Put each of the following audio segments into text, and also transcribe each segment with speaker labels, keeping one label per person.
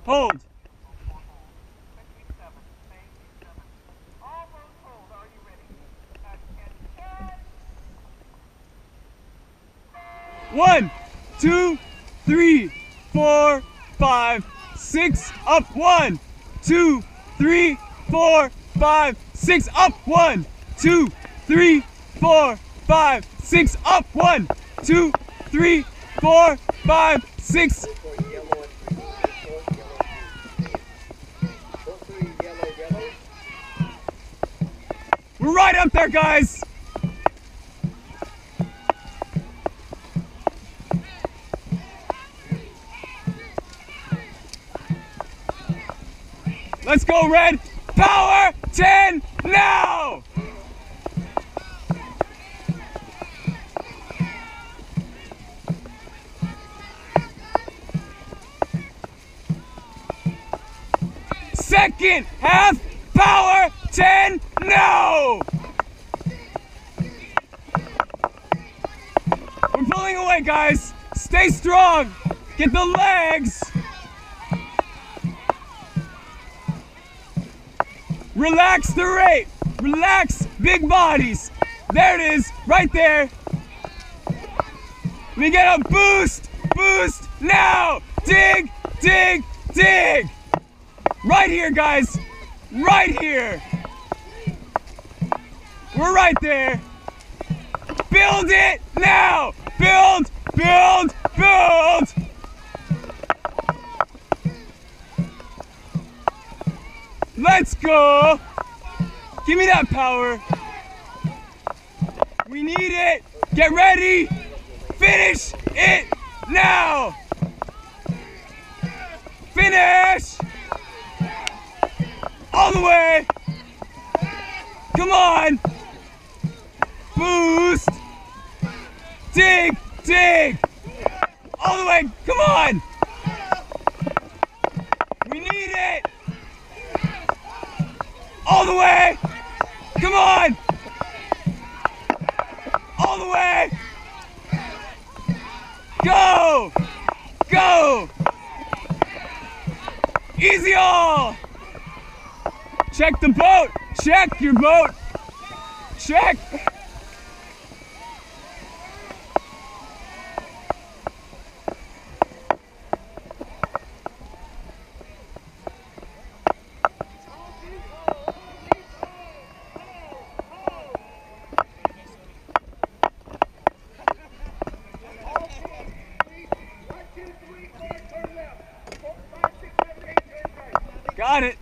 Speaker 1: Hold. One, two, three, 4, 5, 6, up, 1, 2, 3, 4, 5, 6, up, 1, 2, 3, 4, 5, 6, up, 1, 2, 3, 4, 5, 6. We're right up there, guys. Let's go, Red. Power 10 now. Second half, power 10 now. We're pulling away, guys. Stay strong. Get the legs. Relax the rate. Relax, big bodies. There it is, right there. We get a boost. Boost now. Dig, dig, dig. Right here, guys. Right here. We're right there. Build it now. Build, build, build. Let's go! Give me that power. We need it. Get ready. Finish it now. Finish. All the way. Come on. Boost. Dig, dig. All the way. Come on. We need it. All the way! Come on! All the way! Go! Go! Easy all! Check the boat! Check your boat! Check! Got it.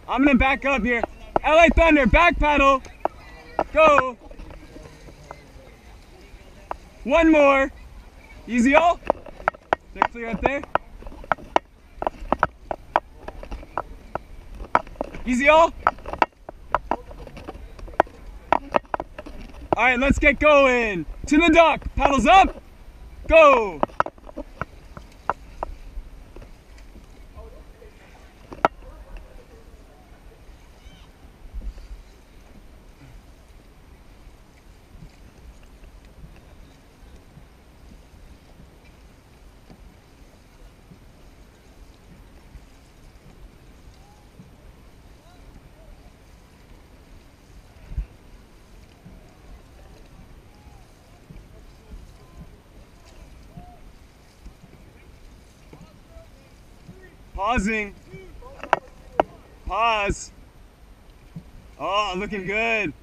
Speaker 1: I'm gonna back up here. LA Thunder, back paddle. Go. One more. Easy all. They're clear up there. Easy all. All right, let's get going. To the dock. Paddles up. Go. Pausing. Pause. Oh, looking good.